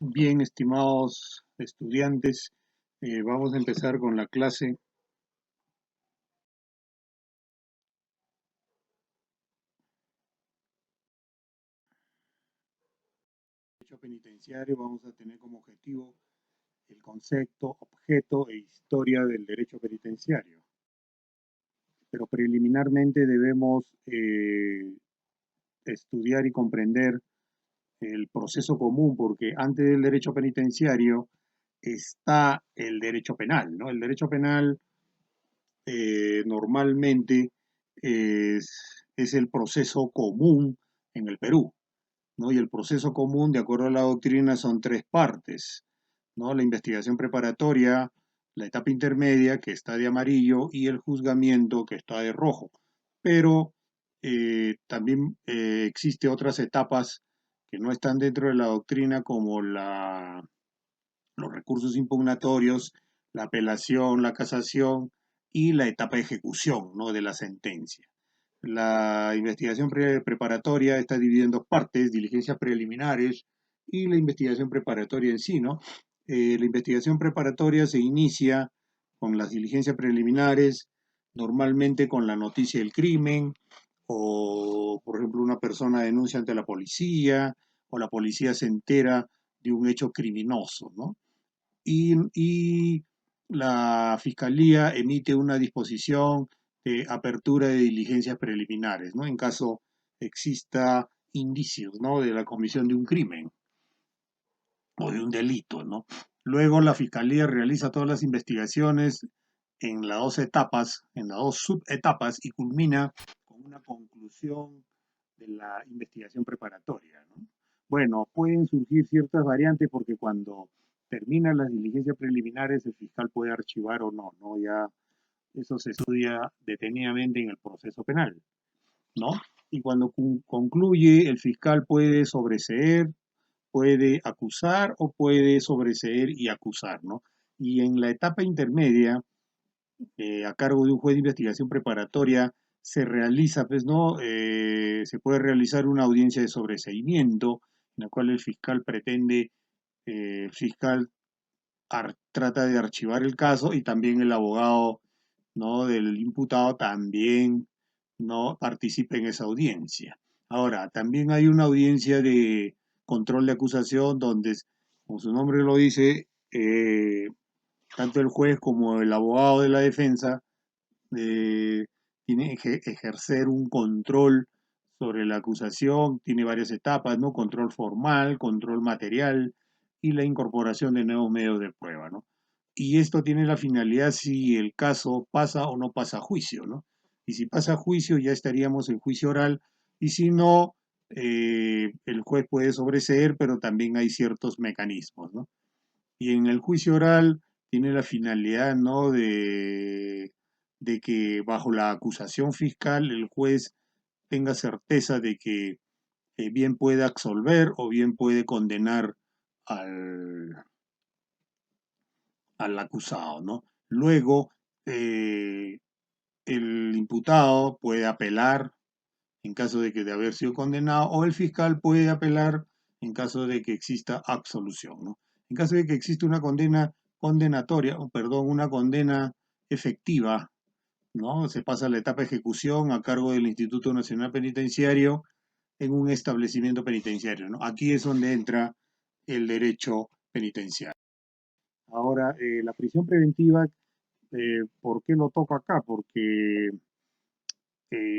Bien, estimados estudiantes, vamos a empezar con la clase. Derecho penitenciario. Vamos a tener como objetivo el concepto, objeto e historia del derecho penitenciario. Pero preliminarmente debemos estudiar y comprender el proceso común, porque antes del derecho penitenciario está el derecho penal, ¿no? El derecho penal normalmente es el proceso común en el Perú, ¿no? Y el proceso común, de acuerdo a la doctrina, son tres partes, ¿no? La investigación preparatoria, la etapa intermedia, que está de amarillo, y el juzgamiento, que está de rojo. Pero también existe otras etapas que no están dentro de la doctrina, como los recursos impugnatorios, la apelación, la casación y la etapa de ejecución, ¿no?, de la sentencia. La investigación preparatoria está dividida en dos partes: diligencias preliminares y la investigación preparatoria en sí, ¿no? La investigación preparatoria se inicia con las diligencias preliminares, normalmente con la noticia del crimen, o por ejemplo una persona denuncia ante la policía, o la policía se entera de un hecho criminoso, ¿no? Y la Fiscalía emite una disposición de apertura de diligencias preliminares, ¿no?, en caso exista indicios, ¿no?, de la comisión de un crimen o de un delito, ¿no? Luego la Fiscalía realiza todas las investigaciones en las dos etapas, en las dos subetapas, y culmina con una conclusión de la investigación preparatoria, ¿no? Bueno, pueden surgir ciertas variantes, porque cuando terminan las diligencias preliminares el fiscal puede archivar o no, ¿no? Ya eso se estudia detenidamente en el proceso penal, ¿no? Y cuando concluye, el fiscal puede sobreseer, puede acusar o puede sobreseer y acusar, ¿no? Y en la etapa intermedia, a cargo de un juez de investigación preparatoria, se realiza, pues, ¿no? Se puede realizar una audiencia de sobreseimiento, en la cual el fiscal trata de archivar el caso, y también el abogado, ¿no?, del imputado también no participa en esa audiencia. Ahora, también hay una audiencia de control de acusación donde, como su nombre lo dice, tanto el juez como el abogado de la defensa tiene que ejercer un control sobre la acusación. Tiene varias etapas, ¿no? Control formal, control material y la incorporación de nuevos medios de prueba, ¿no? Y esto tiene la finalidad si el caso pasa o no pasa a juicio, ¿no? Y si pasa a juicio, ya estaríamos en juicio oral, y si no, el juez puede sobreseer, pero también hay ciertos mecanismos, ¿no? Y en el juicio oral tiene la finalidad, ¿no?, de que bajo la acusación fiscal el juez tenga certeza de que bien puede absolver o bien puede condenar al, al acusado, ¿no? Luego, el imputado puede apelar en caso de que de haber sido condenado, o el fiscal puede apelar en caso de que exista absolución, ¿no? En caso de que exista una condena condenatoria, o perdón, una condena efectiva, ¿no?, se pasa a la etapa de ejecución a cargo del Instituto Nacional Penitenciario en un establecimiento penitenciario, ¿no? Aquí es donde entra el derecho penitenciario. Ahora, la prisión preventiva, ¿por qué lo toco acá? Porque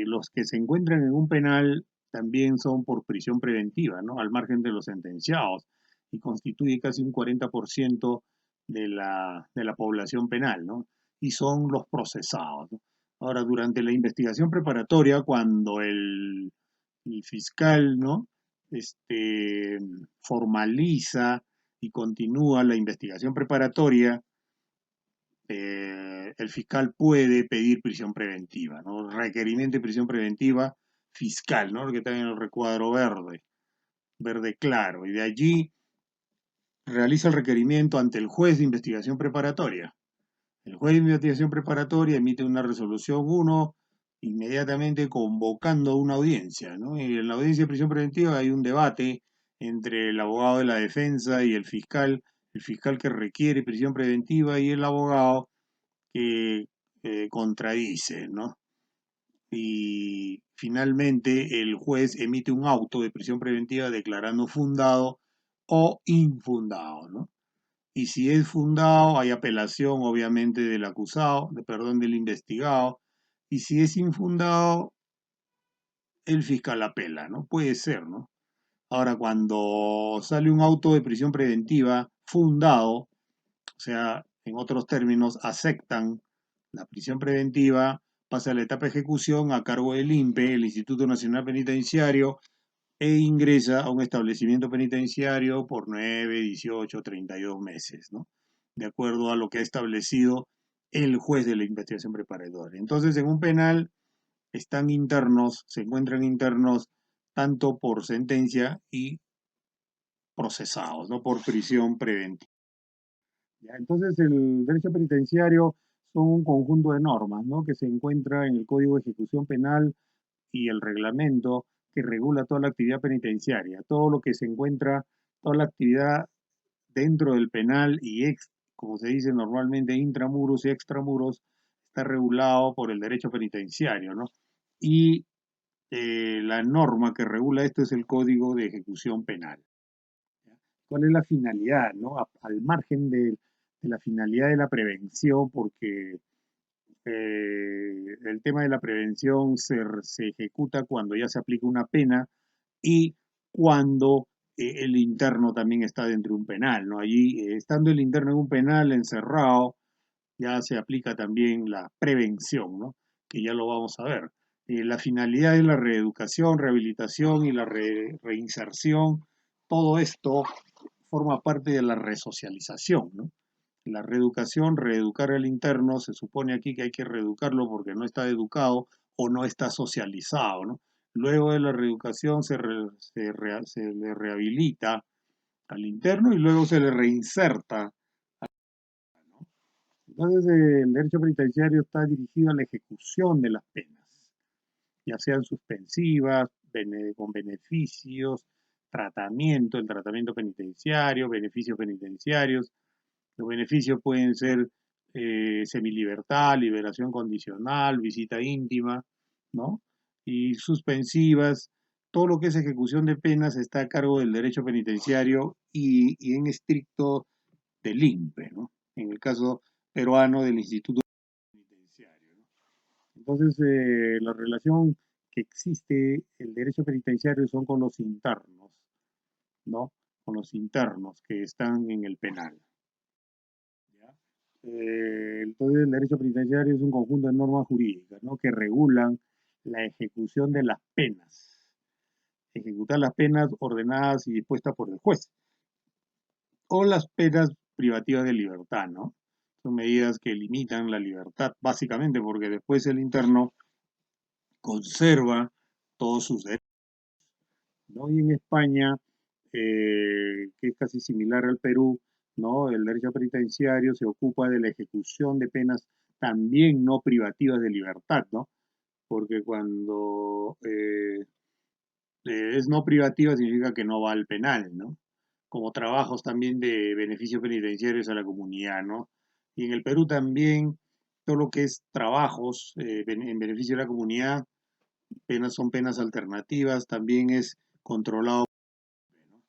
los que se encuentran en un penal también son por prisión preventiva, ¿no?, al margen de los sentenciados, y constituye casi un 40% de la población penal, ¿no? Y son los procesados, ¿no? Ahora, durante la investigación preparatoria, cuando el fiscal, ¿no?, formaliza y continúa la investigación preparatoria, el fiscal puede pedir prisión preventiva, ¿no? Requerimiento de prisión preventiva fiscal, ¿no?, que está en el recuadro verde, verde claro, y de allí realiza el requerimiento ante el juez de investigación preparatoria. El juez de investigación preparatoria emite una resolución 1, inmediatamente convocando una audiencia, ¿no? Y en la audiencia de prisión preventiva hay un debate entre el abogado de la defensa y el fiscal que requiere prisión preventiva y el abogado que contradice, ¿no? Y finalmente el juez emite un auto de prisión preventiva declarando fundado o infundado, ¿no? Y si es fundado, hay apelación obviamente del acusado, perdón, del investigado, y si es infundado, el fiscal apela, ¿no? Puede ser, ¿no? Ahora, cuando sale un auto de prisión preventiva fundado, o sea, en otros términos, aceptan la prisión preventiva, pasa a la etapa de ejecución a cargo del INPE, el Instituto Nacional Penitenciario, e ingresa a un establecimiento penitenciario por 9, 18, 32 meses, ¿no? De acuerdo a lo que ha establecido el juez de la investigación preparatoria. Entonces, en un penal están internos, se encuentran internos tanto por sentencia y procesados, no por prisión preventiva. ¿Ya? Entonces, el derecho penitenciario son un conjunto de normas, ¿no? Que se encuentra en el Código de Ejecución Penal y el reglamento que regula toda la actividad penitenciaria, todo lo que se encuentra, toda la actividad dentro del penal y como se dice normalmente, intramuros y extramuros, está regulado por el derecho penitenciario, ¿no? Y la norma que regula esto es el Código de Ejecución Penal. ¿Ya? ¿Cuál es la finalidad, no? Al margen de la finalidad de la prevención, porque el tema de la prevención se ejecuta cuando ya se aplica una pena y cuando el interno también está dentro de un penal, ¿no? Allí, estando el interno en un penal encerrado, ya se aplica también la prevención, ¿no? Que ya lo vamos a ver. La finalidad es la reeducación, rehabilitación y la reinserción. Todo esto forma parte de la resocialización, ¿no? La reeducación, reeducar al interno, se supone aquí que hay que reeducarlo porque no está educado o no está socializado, ¿no? Luego de la reeducación se le rehabilita al interno y luego se le reinserta, ¿no? Entonces, el derecho penitenciario está dirigido a la ejecución de las penas, ya sean suspensivas, con beneficios, tratamiento, el tratamiento penitenciario, beneficios penitenciarios. Los beneficios pueden ser semilibertad, liberación condicional, visita íntima, ¿no? Y suspensivas. Todo lo que es ejecución de penas está a cargo del derecho penitenciario y en estricto del INPE, ¿no? En el caso peruano del Instituto Penitenciario, ¿no? Entonces, la relación que existe el derecho penitenciario son con los internos, ¿no? Con los internos que están en el penal. ¿Ya? Entonces, el derecho penitenciario es un conjunto de normas jurídicas, ¿no? Que regulan la ejecución de las penas. Ejecutar las penas ordenadas y dispuestas por el juez. O las penas privativas de libertad, ¿no? Son medidas que limitan la libertad, básicamente porque después el interno conserva todos sus derechos, ¿no? Y en España, que es casi similar al Perú, ¿no? El derecho penitenciario se ocupa de la ejecución de penas también no privativas de libertad, ¿no? Porque cuando es no privativa significa que no va al penal, ¿no? Como trabajos también de beneficios penitenciarios a la comunidad, ¿no? Y en el Perú también todo lo que es trabajos en beneficio de la comunidad, penas son penas alternativas, también es controlado, ¿no?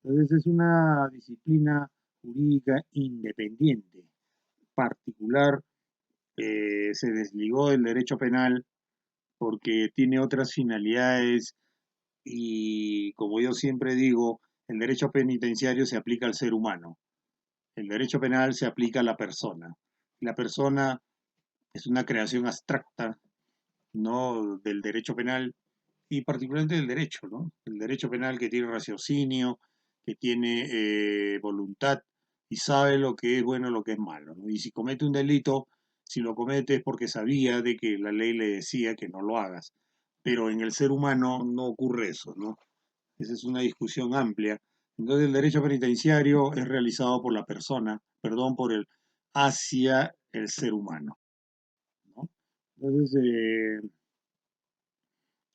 Entonces es una disciplina jurídica independiente, particular, se desligó del derecho penal porque tiene otras finalidades y, como yo siempre digo, el derecho penitenciario se aplica al ser humano, el derecho penal se aplica a la persona. La persona es una creación abstracta, ¿no? Del derecho penal y particularmente del derecho, ¿no? El derecho penal que tiene raciocinio, que tiene voluntad y sabe lo que es bueno y lo que es malo, ¿no? Y si comete un delito, si lo comete es porque sabía de que la ley le decía que no lo hagas. Pero en el ser humano no ocurre eso, ¿no? Esa es una discusión amplia. Entonces el derecho penitenciario es realizado por la persona, perdón, hacia el ser humano, ¿no? Entonces,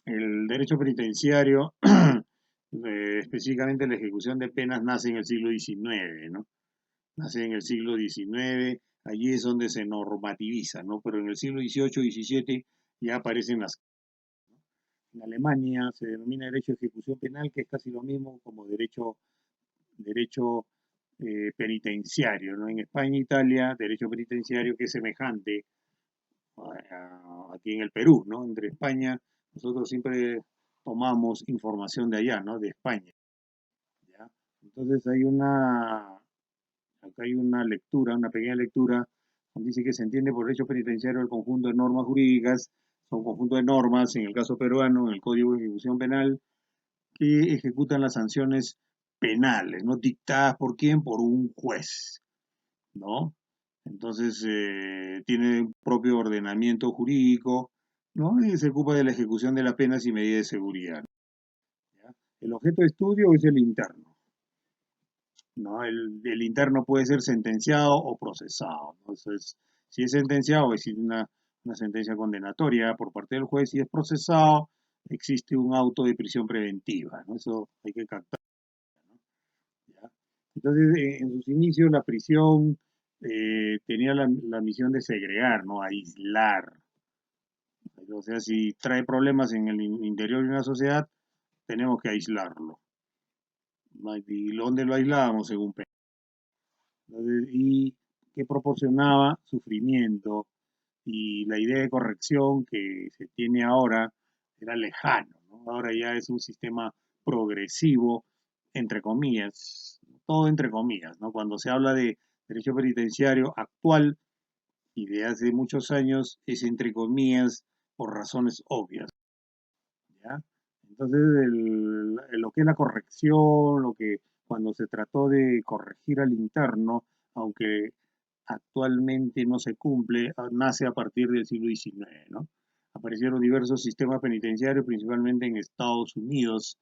el derecho penitenciario específicamente la ejecución de penas nace en el siglo XIX, ¿no? Nace en el siglo XIX, allí es donde se normativiza, ¿no? Pero en el siglo XVIII, XVII ya aparecen las... En Alemania se denomina derecho de ejecución penal, que es casi lo mismo como derecho penitenciario, ¿no? En España e Italia, derecho penitenciario que es semejante aquí en el Perú, ¿no? Entre España, nosotros siempre tomamos información de allá, ¿no? De España, ¿ya? Entonces acá hay una lectura, una pequeña lectura, donde dice que se entiende por derecho penitenciario el conjunto de normas jurídicas, son un conjunto de normas, en el caso peruano, en el Código de Ejecución Penal, que ejecutan las sanciones penales, ¿no? Dictadas por quién, por un juez, ¿no? Entonces tiene un propio ordenamiento jurídico, ¿no? Y se ocupa de la ejecución de las penas y medidas de seguridad, ¿ya? El objeto de estudio es el interno, ¿no? El interno puede ser sentenciado o procesado, ¿no? Entonces, si es sentenciado, existe una sentencia condenatoria por parte del juez. Si es procesado, existe un auto de prisión preventiva, ¿no? Eso hay que captar, ¿no? ¿Ya? Entonces, en sus inicios, la prisión tenía la misión de segregar, ¿no? Aislar. O sea, si trae problemas en el interior de una sociedad, tenemos que aislarlo, ¿no? ¿Y dónde lo aislábamos? Según P. Entonces, y que proporcionaba sufrimiento, y la idea de corrección que se tiene ahora era lejano, ¿no? Ahora ya es un sistema progresivo, entre comillas, todo entre comillas, ¿no? Cuando se habla de derecho penitenciario actual y de hace muchos años, es entre comillas por razones obvias, ¿ya? Entonces, lo que es la corrección, lo que cuando se trató de corregir al interno, aunque actualmente no se cumple, nace a partir del siglo XIX, ¿no? Aparecieron diversos sistemas penitenciarios, principalmente en Estados Unidos,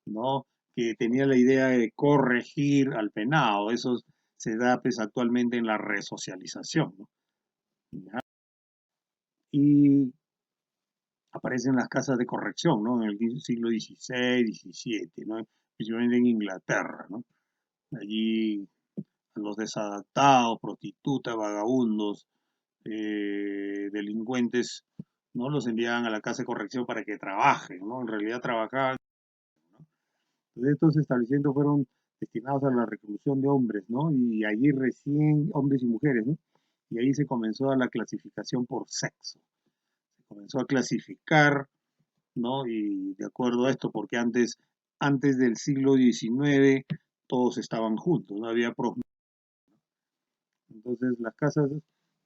¿no? Que tenía la idea de corregir al penado. Eso se da pues, actualmente en la resocialización, ¿no? ¿Ya? Y aparecen las casas de corrección, ¿no? En el siglo XVI, XVII, ¿no? Principalmente en Inglaterra, ¿no? Allí los desadaptados, prostitutas, vagabundos, delincuentes, ¿no? Los enviaban a la casa de corrección para que trabajen, ¿no? En realidad trabajaban, ¿no? Entonces estos establecimientos fueron destinados a la reclusión de hombres, ¿no? Y allí recién, hombres y mujeres, ¿no? Y ahí se comenzó a la clasificación por sexo. Se comenzó a clasificar, ¿no? Y de acuerdo a esto, porque antes del siglo XIX todos estaban juntos, no había entonces las casas,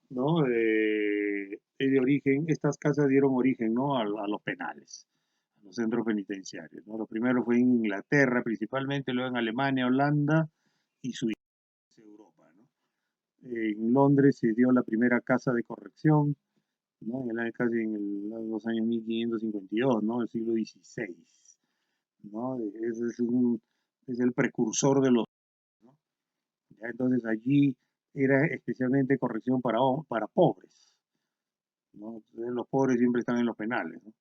¿no? De origen, estas casas dieron origen, ¿no? A los penales, a los centros penitenciarios, ¿no? Lo primero fue en Inglaterra principalmente, luego en Alemania, Holanda y Suiza, Europa, ¿no? En Londres se dio la primera casa de corrección, ¿no? Casi en los años 1552, ¿no? El siglo XVI, ¿no? Es el precursor de los, ¿no? Ya entonces allí era especialmente corrección para pobres, ¿no? Entonces los pobres siempre están en los penales, ¿no?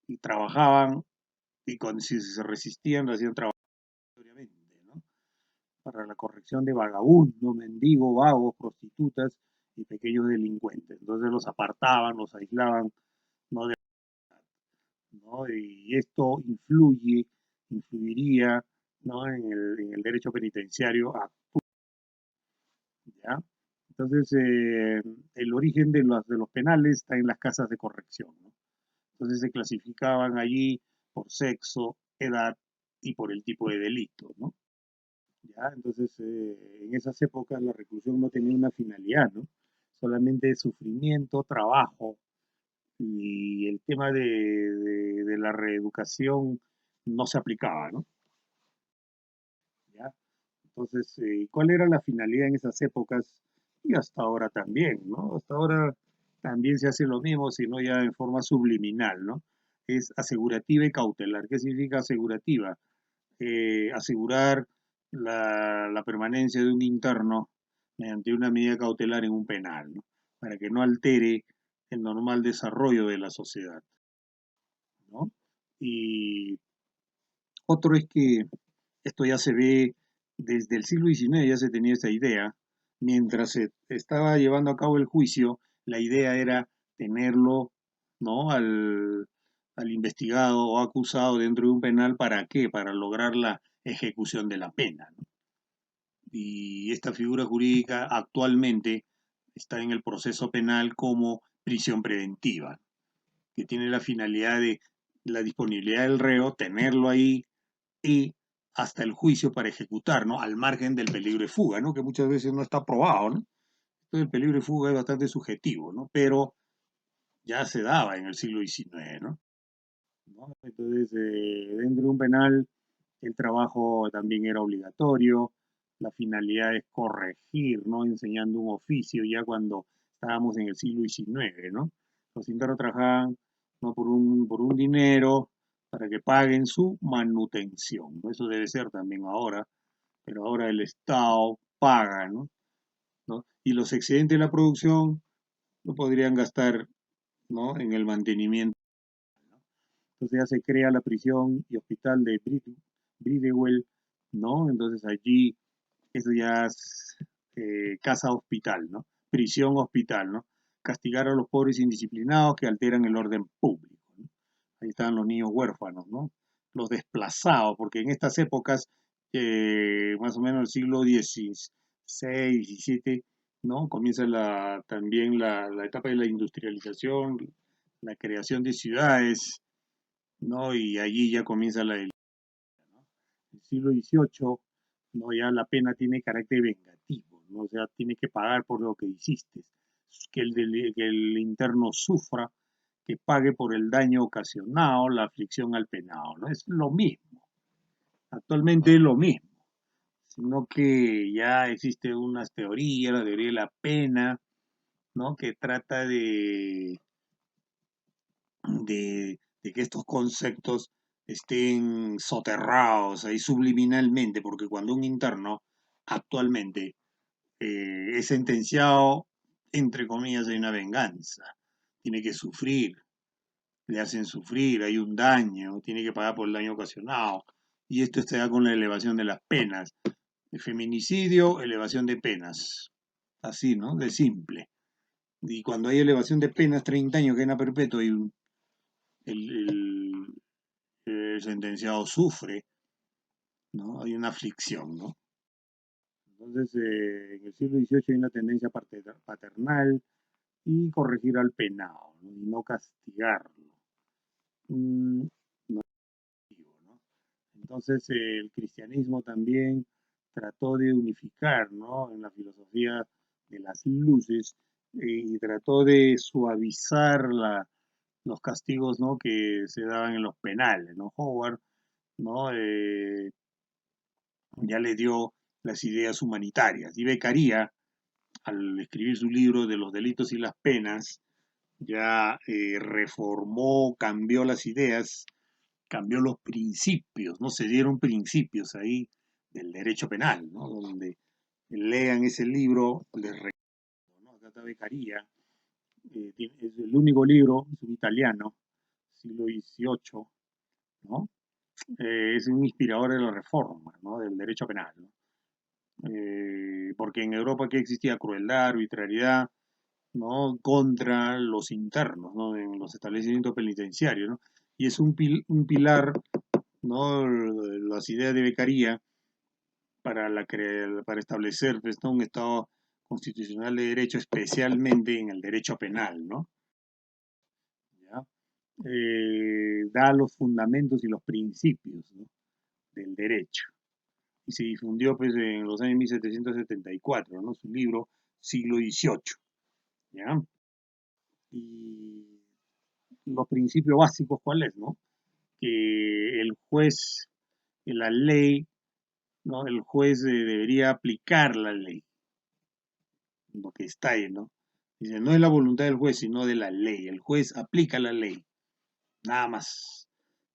Y trabajaban, y si se resistían, lo hacían trabajar obligatoriamente, ¿no? Para la corrección de vagabundos, mendigos, vagos, prostitutas y pequeños delincuentes. Entonces los apartaban, los aislaban, ¿no? ¿No? Y esto influiría, ¿no? En el derecho penitenciario actual, ¿ya? Entonces, el origen de los penales está en las casas de corrección, ¿no? Entonces se clasificaban allí por sexo, edad y por el tipo de delito, ¿no? ¿Ya? Entonces, en esas épocas la reclusión no tenía una finalidad, ¿no? Solamente sufrimiento, trabajo, y el tema de la reeducación no se aplicaba, ¿no? ¿Ya? Entonces, ¿cuál era la finalidad en esas épocas? Y hasta ahora también, ¿no? Hasta ahora también se hace lo mismo, sino ya en forma subliminal, ¿no? Es asegurativa y cautelar. ¿Qué significa asegurativa? Asegurar la permanencia de un interno mediante una medida cautelar en un penal, ¿no? Para que no altere el normal desarrollo de la sociedad, ¿no? Y Otro es que esto ya se ve desde el siglo XIX, ya se tenía esa idea. Mientras se estaba llevando a cabo el juicio, la idea era tenerlo, ¿no? al investigado o acusado dentro de un penal. ¿Para qué? Para lograr la ejecución de la pena, ¿no? Y esta figura jurídica actualmente está en el proceso penal como prisión preventiva, que tiene la finalidad de la disponibilidad del reo, tenerlo ahí y hasta el juicio para ejecutar, ¿no? Al margen del peligro de fuga, ¿no? Que muchas veces no está probado, ¿no? Entonces el peligro de fuga es bastante subjetivo, ¿no? Pero ya se daba en el siglo XIX, ¿no? Entonces, dentro de un penal, el trabajo también era obligatorio, la finalidad es corregir, ¿no? Enseñando un oficio ya cuando estábamos en el siglo XIX, ¿no? Los internos trabajaban, ¿no? por un dinero para que paguen su manutención, ¿no? Eso debe ser también ahora, pero ahora el Estado paga, ¿no? Y los excedentes de la producción lo podrían gastar, ¿no? En el mantenimiento. Entonces ya se crea la prisión y hospital de Bridewell, ¿no? Entonces allí eso ya es casa hospital, ¿no? Prisión hospital, ¿no? Castigar a los pobres indisciplinados que alteran el orden público, ¿no? Ahí están los niños huérfanos, ¿no? Los desplazados, porque en estas épocas, más o menos el siglo XVI, XVII, ¿no? Comienza también la etapa de la industrialización, la creación de ciudades, ¿no? Y allí ya comienza el siglo XVIII, ¿no? Ya la pena tiene carácter vengativo, ¿no? O sea, tiene que pagar por lo que hiciste, que el interno sufra, que pague por el daño ocasionado, la aflicción al penado, ¿no? Es lo mismo, actualmente es lo mismo, sino que ya existe unas teorías, la teoría de la pena, ¿no? Que trata de que estos conceptos estén soterrados ahí subliminalmente, porque cuando un interno actualmente es sentenciado, entre comillas, hay una venganza, tiene que sufrir, le hacen sufrir, hay un daño, tiene que pagar por el daño ocasionado, y esto está con la elevación de las penas, el feminicidio, elevación de penas, así, ¿no? De simple. Y cuando hay elevación de penas, 30 años, cadena perpetua, y el, el sentenciado sufre, ¿no? Hay una aflicción, ¿no? Entonces, en el siglo XVIII hay una tendencia paternal y corregir al penado, ¿no? Y no castigarlo. Mm, no es negativo, ¿no? Entonces, el cristianismo también trató de unificar, ¿no? En la filosofía de las luces, y trató de suavizar los castigos, ¿no? Que se daban en los penales, ¿no? Howard, ¿no? Ya le dio las ideas humanitarias. Y Beccaria, al escribir su libro de los delitos y las penas, ya reformó, cambió las ideas, cambió los principios, ¿no? Se dieron principios ahí del derecho penal, ¿no? Donde lean ese libro, les recomiendo, ¿no? Acá está Beccaria, es el único libro, es un italiano, siglo XVIII, ¿no? Es un inspirador de la reforma, ¿no? Del derecho penal, ¿no? Porque en Europa que existía crueldad, arbitrariedad, ¿no? Contra los internos, ¿no? En los establecimientos penitenciarios, ¿no? Y es un pilar, ¿no? Las ideas de Beccaria para establecer, pues, ¿no? Un Estado constitucional de derecho, especialmente en el derecho penal, ¿no? ¿Ya? Da los fundamentos y los principios, ¿no? Del derecho. Y se difundió, pues, en los años 1774, ¿no? Su libro Siglo XVIII, ¿ya? Y los principios básicos, ¿cuáles, no? Que el juez, la ley, ¿no? El juez debería aplicar la ley, lo que está ahí, ¿no? Dice, no es la voluntad del juez, sino de la ley. El juez aplica la ley, nada más.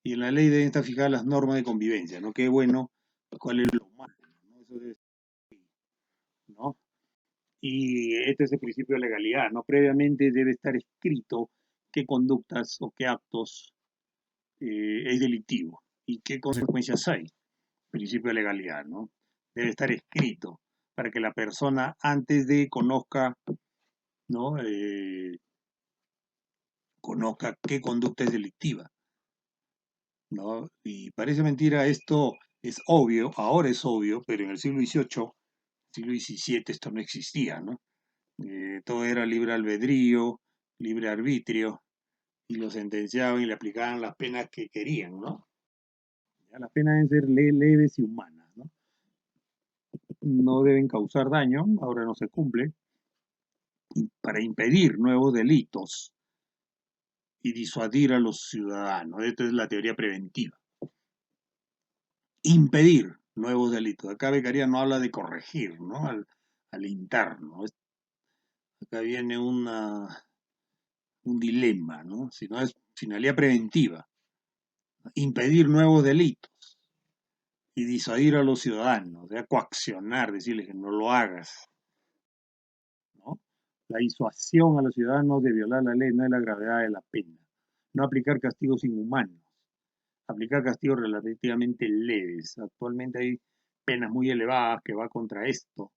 Y en la ley deben estar fijadas las normas de convivencia, ¿no? Qué bueno, cuál es lo malo, ¿no? Eso debe, ¿no? Y este es el principio de legalidad, ¿no? Previamente debe estar escrito qué conductas o qué actos es delictivo. y qué consecuencias hay. Principio de legalidad, ¿no? Debe estar escrito para que la persona antes de conozca, ¿no? Conozca qué conducta es delictiva, ¿no? Y parece mentira, esto es obvio, ahora es obvio, pero en el siglo XVIII, siglo XVII esto no existía, ¿no? Todo era libre albedrío, libre arbitrio, y lo sentenciaban y le aplicaban las penas que querían, ¿no? Ya las penas deben ser leves y humanas, ¿no? No deben causar daño, ahora no se cumple, para impedir nuevos delitos y disuadir a los ciudadanos. Esta es la teoría preventiva. Impedir nuevos delitos. Acá Beccaria no habla de corregir, ¿no? Al interno. Acá viene un dilema, ¿no? Si no es finalidad preventiva. Impedir nuevos delitos y disuadir a los ciudadanos, o sea, coaccionar, decirles que no lo hagas, ¿no? La disuasión a los ciudadanos de violar la ley no es la gravedad de la pena. No aplicar castigos inhumanos, aplicar castigos relativamente leves. Actualmente hay penas muy elevadas que va contra esto,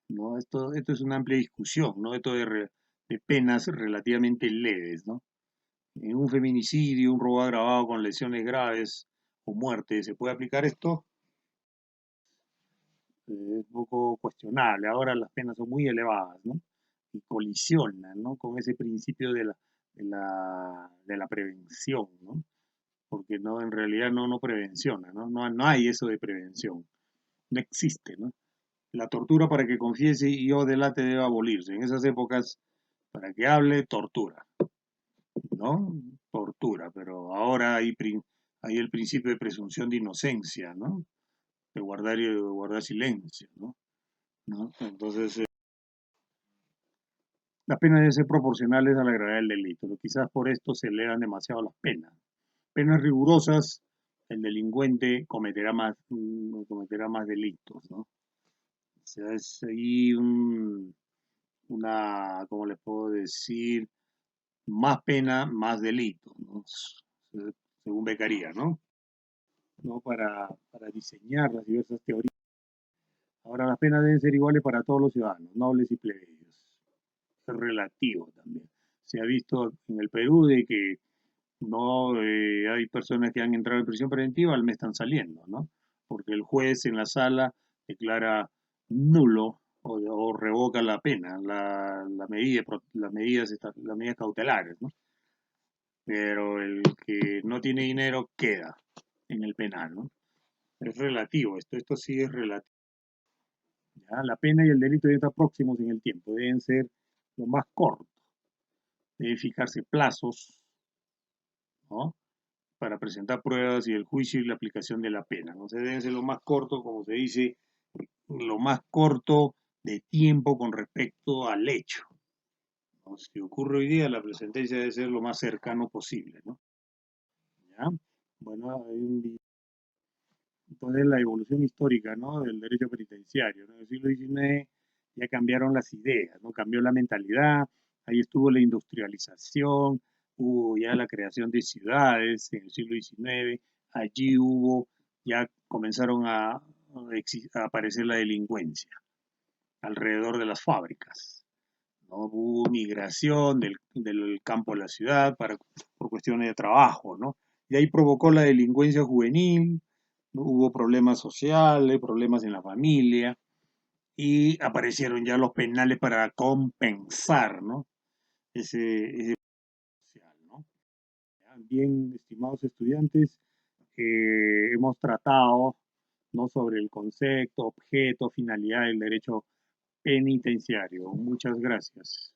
¿no? Esto es una amplia discusión, ¿no? Esto de penas relativamente leves, ¿no? En un feminicidio, un robo agravado con lesiones graves o muerte, ¿se puede aplicar esto? Es un poco cuestionable. Ahora las penas son muy elevadas, ¿no? Y colisionan, ¿no? Con ese principio de la prevención, ¿no? Porque no, en realidad no prevenciona, ¿no? No hay eso de prevención, no existe, ¿no? La tortura para que confiese y yo delate debe abolirse. En esas épocas, para que hable, tortura, ¿no? Tortura, pero ahora hay el principio de presunción de inocencia, ¿no? De guardar silencio, ¿no? ¿No? Entonces, las penas deben ser proporcionales a la gravedad del delito. ¿No? Quizás por esto se elevan demasiado las penas. Penas rigurosas, el delincuente cometerá más delitos, ¿no? O sea, es ahí ¿cómo le puedo decir? Más pena, más delito, ¿no? Según Beccaria, ¿no? ¿No? Para diseñar las diversas teorías. Ahora, las penas deben ser iguales para todos los ciudadanos, nobles y plebeyos. Es relativo también. Se ha visto en el Perú de que no hay personas que han entrado en prisión preventiva, al mes están saliendo, ¿no? Porque el juez en la sala declara nulo o revoca la pena, las medidas cautelares, ¿no? Pero el que no tiene dinero queda en el penal, ¿no? Es relativo, esto sí es relativo. ¿Ya? La pena y el delito deben estar próximos en el tiempo, deben ser lo más cortos, deben fijarse plazos, ¿no? Para presentar pruebas y el juicio y la aplicación de la pena, ¿no? Se deben ser lo más corto, como se dice, lo más corto de tiempo con respecto al hecho, ¿no? Si ocurre hoy día, la sentencia debe ser lo más cercano posible, ¿no? ¿Ya? Bueno, entonces la evolución histórica, ¿no? Del derecho penitenciario, ¿no? En el siglo XIX ya cambiaron las ideas, ¿no? Cambió la mentalidad, ahí estuvo la industrialización, hubo ya la creación de ciudades en el siglo XIX, allí ya comenzaron a aparecer la delincuencia alrededor de las fábricas, ¿no? Hubo migración del campo a la ciudad por cuestiones de trabajo, ¿no? Y ahí provocó la delincuencia juvenil, ¿no? Hubo problemas sociales, problemas en la familia, y aparecieron ya los penales para compensar, ¿no? Ese social, ¿no? Bien, estimados estudiantes, hemos tratado, ¿no? Sobre el concepto, objeto, finalidad del derecho penitenciario. Muchas gracias.